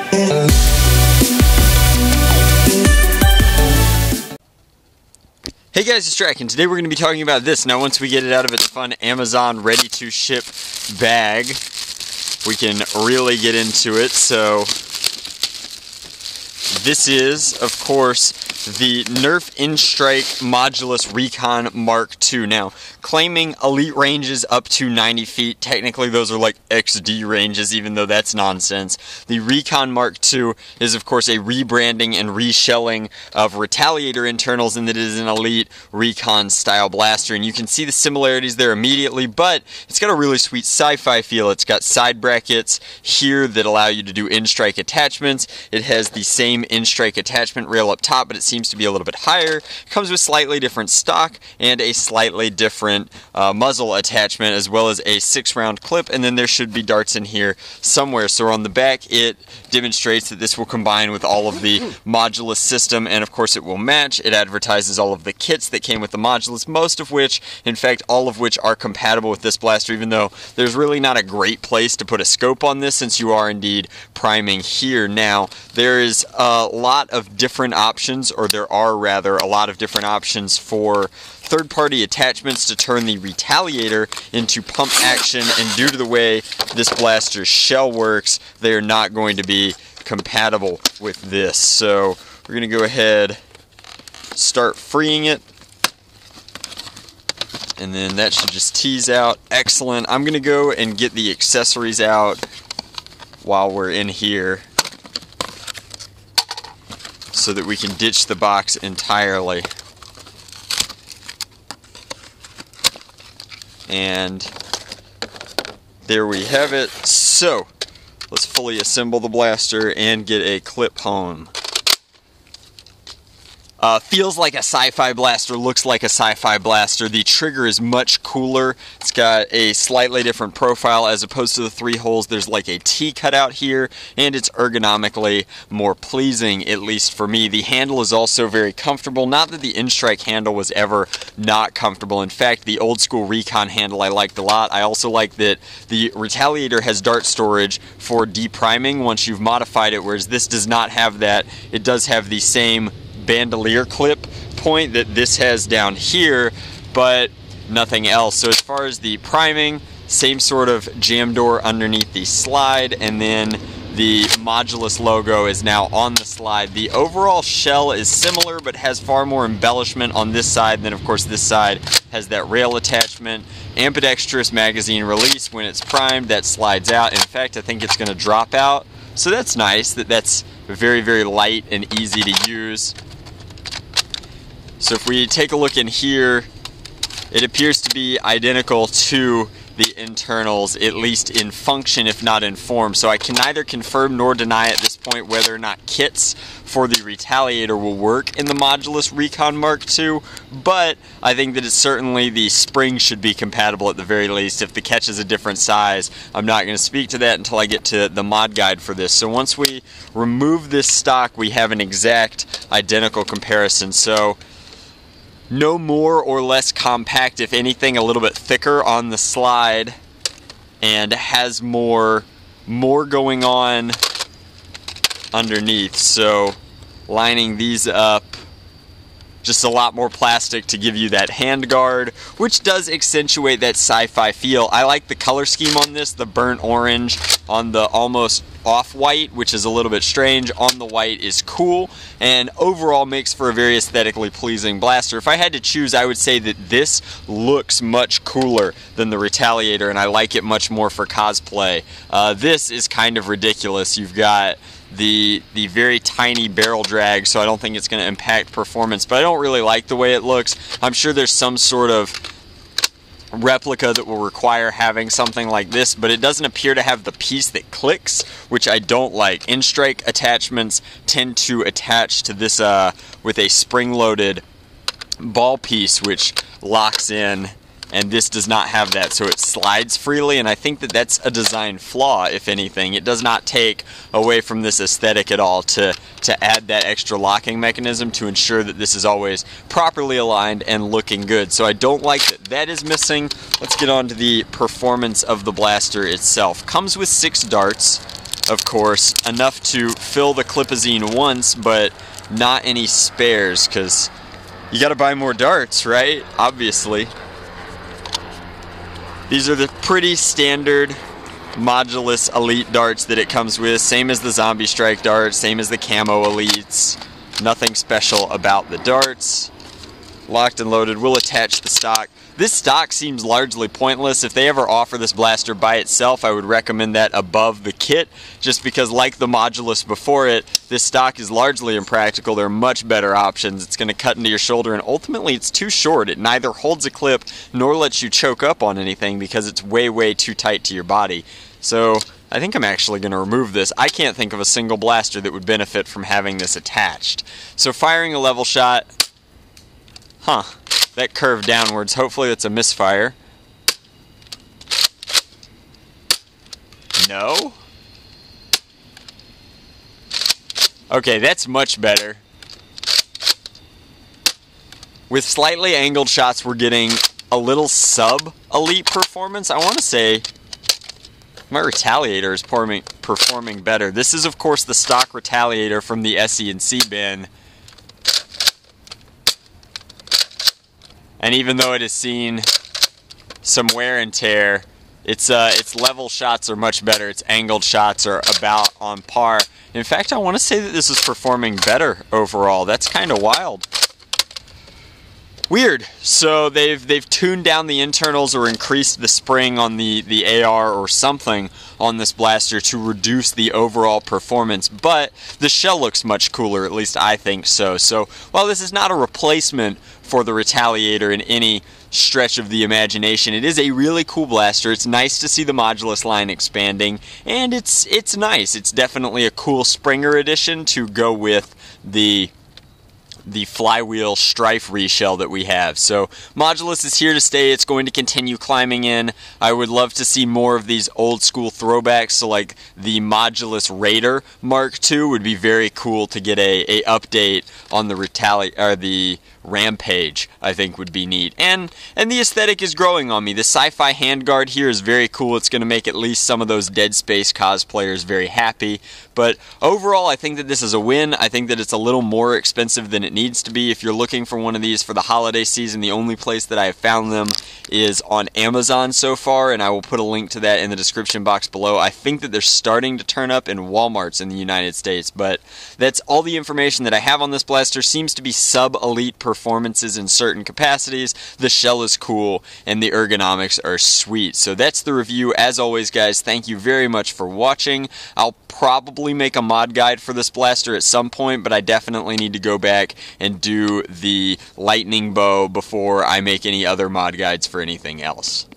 Hey guys, it's Recon. Today we're going to be talking about this. Now once we get it out of its fun Amazon ready-to-ship bag, we can really get into it. So this is, of course, the Nerf In-Strike Modulus Recon Mark II. Now, claiming elite ranges up to 90 feet, technically those are like XD ranges, even though that's nonsense. The Recon Mark II is, of course, a rebranding and reshelling of Retaliator internals, and that it is an elite Recon style blaster. And you can see the similarities there immediately, but it's got a really sweet sci-fi feel. It's got side brackets here that allow you to do in-strike attachments. It has the same in-strike attachment rail up top, but it seems to be a little bit higher. It comes with slightly different stock and a slightly different muzzle attachment, as well as a 6-round clip, and then there should be darts in here somewhere. So on the back it demonstrates that this will combine with all of the Modulus system, and of course it will match. It advertises all of the kits that came with the Modulus, most of which, in fact all of which, are compatible with this blaster, even though there's really not a great place to put a scope on this since you are indeed priming here. Now there is a lot of different options, or there are rather a lot of different options for third-party attachments to turn the Retaliator into pump action, and due to the way this blaster's shell works, they are not going to be compatible with this. So we're going to go ahead, start freeing it, and then that should just tease out. Excellent. I'm going to go and get the accessories out while we're in here so that we can ditch the box entirely. And there we have it. So let's fully assemble the blaster and get a clip home. Feels like a sci-fi blaster, looks like a sci-fi blaster. The trigger is much cooler. It's got a slightly different profile as opposed to the 3 holes. There's like a T cut out here, and it's ergonomically more pleasing, at least for me. The handle is also very comfortable. Not that the In-Strike handle was ever not comfortable. In fact, the old school Recon handle I liked a lot. I also like that the Retaliator has dart storage for depriming once you've modified it, whereas this does not have that. It does have the same bandolier clip point that this has down here, but nothing else. So as far as the priming, same sort of jam door underneath the slide, and then the Modulus logo is now on the slide. The overall shell is similar, but has far more embellishment on this side. And then of course this side has that rail attachment. Ambidextrous magazine release. When it's primed, that slides out. In fact, I think it's going to drop out. So that's nice. That's very, very light and easy to use. So if we take a look in here, it appears to be identical to the internals, at least in function if not in form. So I can neither confirm nor deny at this point whether or not kits for the Retaliator will work in the Modulus Recon Mark II, but I think that it's certainly, the spring should be compatible at the very least. If the catch is a different size, I'm not going to speak to that until I get to the mod guide for this. So once we remove this stock, we have an exact identical comparison. So no more or less compact, if anything a little bit thicker on the slide, and has more going on underneath. So lining these up, just a lot more plastic to give you that hand guard, which does accentuate that sci-fi feel. I like the color scheme on this, the burnt orange on the almost off-white, which is a little bit strange. On the white is cool, and overall makes for a very aesthetically pleasing blaster. If I had to choose, I would say that this looks much cooler than the Retaliator, and I like it much more for cosplay. This is kind of ridiculous. You've got the very tiny barrel drag, so I don't think it's going to impact performance, but I don't really like the way it looks. I'm sure there's some sort of replica that will require having something like this, but it doesn't appear to have the piece that clicks, which I don't like. In-strike attachments tend to attach to this with a spring-loaded ball piece, which locks in, and this does not have that, so it slides freely, and I think that that's a design flaw, if anything. It does not take away from this aesthetic at all to add that extra locking mechanism to ensure that this is always properly aligned and looking good. So I don't like that that is missing. Let's get on to the performance of the blaster itself. Comes with 6 darts, of course, enough to fill the Clipazine once, but not any spares, because you got to buy more darts, right? Obviously. These are the pretty standard Modulus Elite darts that it comes with, same as the Zombie Strike darts, same as the Camo Elites. Nothing special about the darts. Locked and loaded. We'll attach the stock. This stock seems largely pointless. If they ever offer this blaster by itself, I would recommend that above the kit, just because like the Modulus before it, this stock is largely impractical. There are much better options. It's going to cut into your shoulder, and ultimately it's too short. It neither holds a clip nor lets you choke up on anything because it's way, way too tight to your body. So I think I'm actually going to remove this. I can't think of a single blaster that would benefit from having this attached. So firing a level shot, that curved downwards. Hopefully that's a misfire. No? Okay, that's much better. With slightly angled shots, we're getting a little sub-elite performance. I want to say my Retaliator is performing better. This is, of course, the stock Retaliator from the SE&C bin. And even though it has seen some wear and tear, its level shots are much better. Its angled shots are about on par. In fact, I want to say that this is performing better overall. That's kind of wild. Weird. So they've tuned down the internals or increased the spring on the AR or something on this blaster to reduce the overall performance, but the shell looks much cooler, at least I think so. So while this is not a replacement for the Retaliator in any stretch of the imagination, it is a really cool blaster. It's nice to see the Modulus line expanding, and it's nice. It's definitely a cool Springer edition to go with the flywheel Strife reshell that we have. So Modulus is here to stay. It's going to continue climbing in. I would love to see more of these old school throwbacks. So like the Modulus Raider Mark II would be very cool to get a update on the Rampage, I think would be neat. And the aesthetic is growing on me. The sci-fi handguard here is very cool. It's going to make at least some of those Dead Space cosplayers very happy. But overall, I think that this is a win. I think that it's a little more expensive than it needs to be. If you're looking for one of these for the holiday season, the only place that I have found them is on Amazon so far, and I will put a link to that in the description box below. I think that they're starting to turn up in Walmarts in the United States, but that's all the information that I have on this blaster. Seems to be sub-elite performances in certain capacities. The shell is cool, and the ergonomics are sweet. So that's the review. As always, guys, thank you very much for watching. I'll probably make a mod guide for this blaster at some point, but I definitely need to go back and do the lightning bow before I make any other mod guides for anything else.